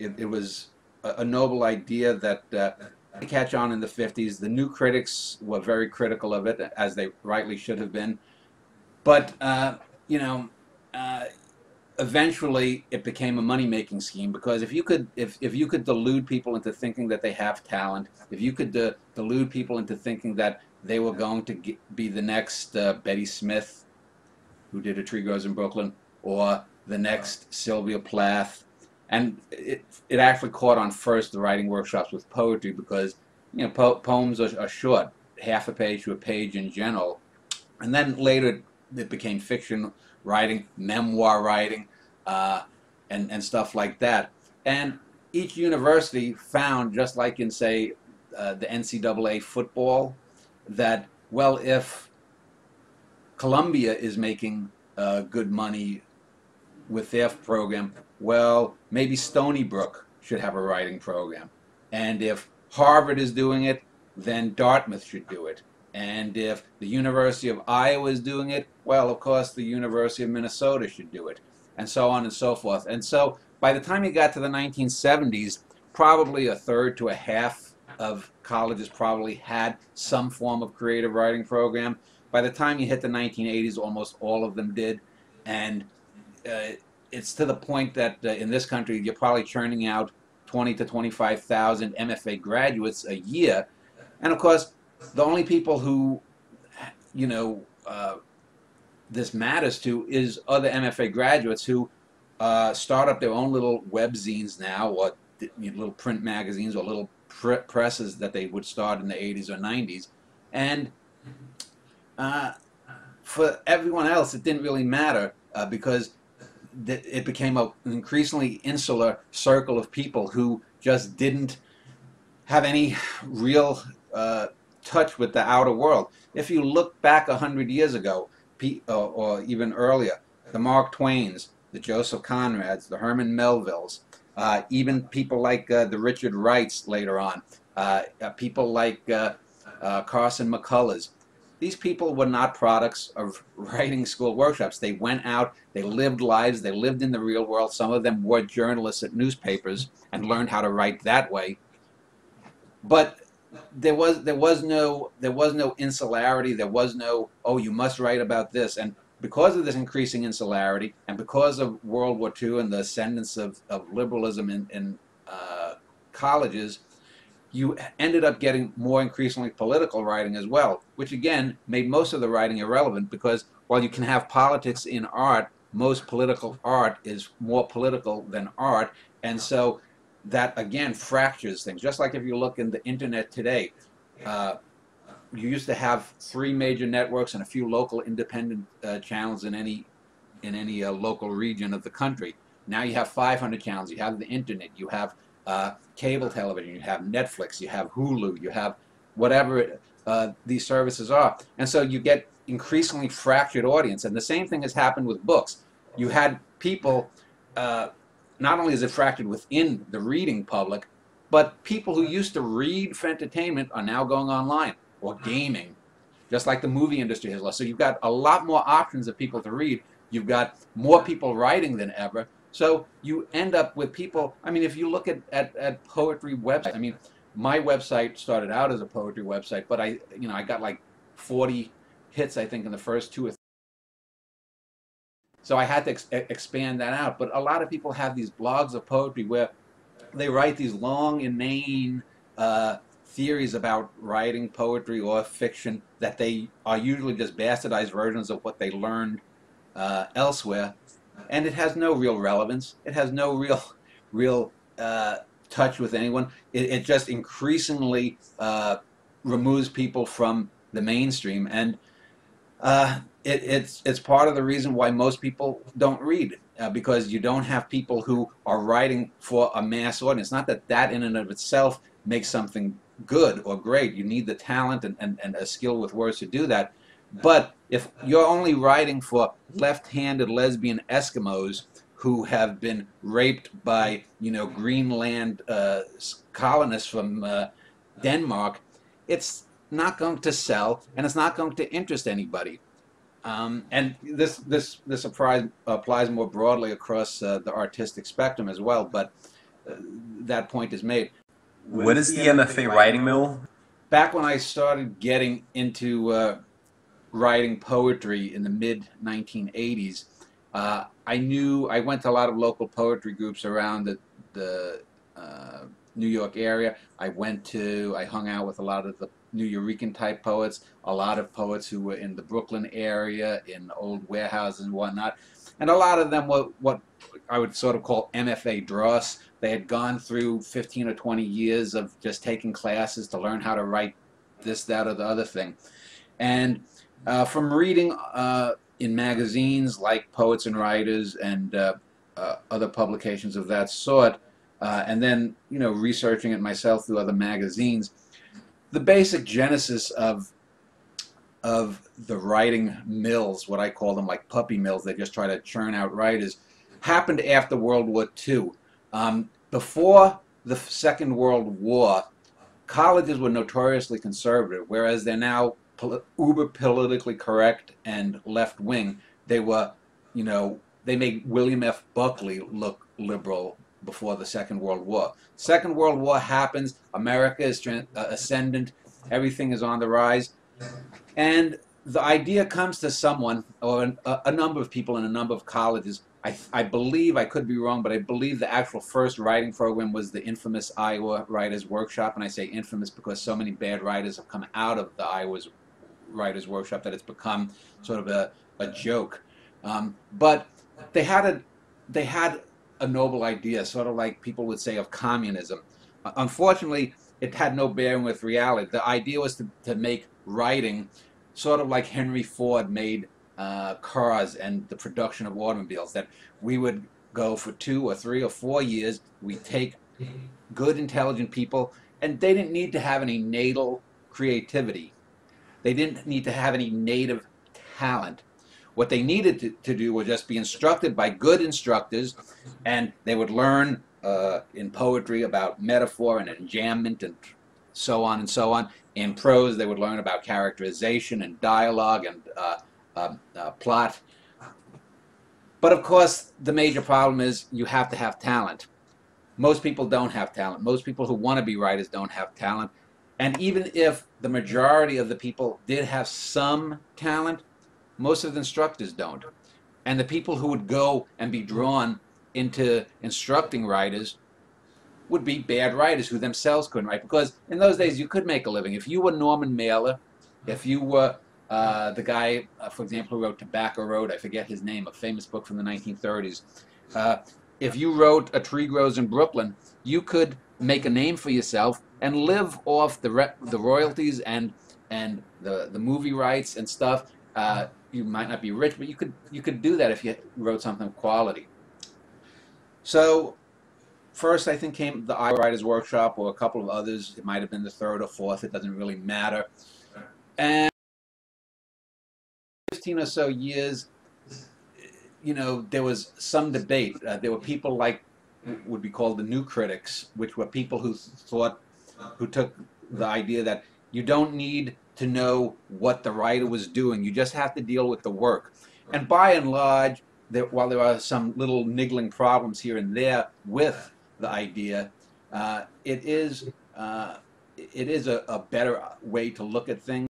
it was a noble idea that catch on in the 50s. The new critics were very critical of it, as they rightly should have been. But you know, uh, eventually it became a money-making scheme, because if you could delude people into thinking that they have talent, if you could delude people into thinking that they were going to be the next Betty Smith, who did A Tree Grows in Brooklyn, or the next Sylvia Plath, and it actually caught on first, the writing workshops with poetry, because poems are short, half a page to a page in general, and then later it became fiction writing, memoir writing, uh, and stuff like that. And each university found, just like in, say, the NCAA football, that, well, if Columbia is making good money with their program, well, maybe Stony Brook should have a writing program. And if Harvard is doing it, then Dartmouth should do it. And if the University of Iowa is doing it, well, of course, the University of Minnesota should do it, and so on and so forth. And so by the time you got to the 1970s, probably a third to a half of colleges probably had some form of creative writing program. By the time you hit the 1980s, almost all of them did. And it's to the point that in this country, you're probably churning out 20 to 25,000 MFA graduates a year. And of course, the only people who, you know, this matters to is other MFA graduates who start up their own little webzines now, or little print magazines, or little presses that they would start in the 80s or 90s. And for everyone else, it didn't really matter, because it became an increasingly insular circle of people who just didn't have any real touch with the outer world. If you look back 100 years ago, or even earlier, the Mark Twains, the Joseph Conrads, the Herman Melvilles, even people like the Richard Wrights later on, people like Carson McCullers. These people were not products of writing school workshops. They went out, they lived lives, they lived in the real world. Some of them were journalists at newspapers and learned how to write that way. But there was no insularity. There was no, oh, you must write about this. And because of this increasing insularity, and because of World War II and the ascendance of liberalism in colleges, you ended up getting more increasingly political writing as well, which again made most of the writing irrelevant, because while you can have politics in art, most political art is more political than art. And so that again fractures things. Just like if you look in the internet today, you used to have 3 major networks and a few local independent channels in any local region of the country. Now you have 500 channels. You have the internet. You have cable television. You have Netflix. You have Hulu. You have whatever these services are. And so you get increasingly fractured audience. And the same thing has happened with books. You had people, not only is it fractured within the reading public, but people who used to read for entertainment are now going online or gaming, just like the movie industry has lost. So you've got a lot more options of people to read. You've got more people writing than ever. So you end up with people, I mean, if you look at poetry websites, I mean, my website started out as a poetry website, but I got like 40 hits, I think, in the first 2 or 3. So I had to expand that out. But a lot of people have these blogs of poetry where they write these long, inane theories about writing poetry or fiction that they are usually just bastardized versions of what they learned elsewhere. And it has no real relevance. It has no real touch with anyone. It just increasingly removes people from the mainstream. And it's part of the reason why most people don't read, because you don't have people who are writing for a mass audience. Not that that in and of itself makes something good or great. You need the talent and a skill with words to do that. But if you're only writing for left-handed lesbian Eskimos who have been raped by, Greenland colonists from Denmark, it's not going to sell, and it's not going to interest anybody. And this applies more broadly across the artistic spectrum as well. But that point is made. What is the MFA writing mill? Back when I started getting into writing poetry in the mid 1980s, I went to a lot of local poetry groups around the New York area. I hung out with a lot of the New Eurekan type poets, a lot of poets who were in the Brooklyn area, in old warehouses and whatnot. And a lot of them were what I would sort of call MFA dross. They had gone through 15 or 20 years of just taking classes to learn how to write this, that, or the other thing. And from reading in magazines like Poets and Writers and other publications of that sort, and then researching it myself through other magazines, the basic genesis of the writing mills, what I call them, like puppy mills, they just try to churn out writers, happened after World War II. Before the Second World War, colleges were notoriously conservative, whereas they're now uber politically correct and left-wing. They were, they made William F. Buckley look liberal before the Second World War. Second World War happens, America is ascendant, everything is on the rise, and the idea comes to someone, or a number of people in a number of colleges. I believe, I could be wrong, but I believe the actual first writing program was the infamous Iowa Writers Workshop, and I say infamous because so many bad writers have come out of the Iowa Writers Workshop that it's become sort of a joke. But they had a noble idea, sort of like people would say of communism. Unfortunately, it had no bearing with reality. The idea was to make writing sort of like Henry Ford made cars and the production of automobiles, that we would go for 2 or 3 or 4 years, we take good, intelligent people, and they didn't need to have any natal creativity. They didn't need to have any native talent. What they needed to do was just be instructed by good instructors, and they would learn in poetry about metaphor and enjambment and so on and so on. In prose, they would learn about characterization and dialogue and plot. But of course, the major problem is you have to have talent. Most people don't have talent. Most people who want to be writers don't have talent. And even if the majority of the people did have some talent, most of the instructors don't. And the people who would go and be drawn into instructing writers would be bad writers who themselves couldn't write. Because in those days, you could make a living. If you were Norman Mailer, if you were the guy, for example, who wrote Tobacco Road, I forget his name, a famous book from the 1930s. If you wrote A Tree Grows in Brooklyn, you could make a name for yourself and live off the royalties and the movie rights and stuff. You might not be rich, but you could do that if you wrote something of quality. So first, I think, came the Iowa Writers Workshop, or a couple of others. It might have been the third or fourth. It doesn't really matter. And 15 or so years, there was some debate. There were people like would be called the new critics, which were people who took the idea that you don't need to know what the writer was doing. You just have to deal with the work. And by and large, while there are some little niggling problems here and there with the idea, it is a better way to look at things.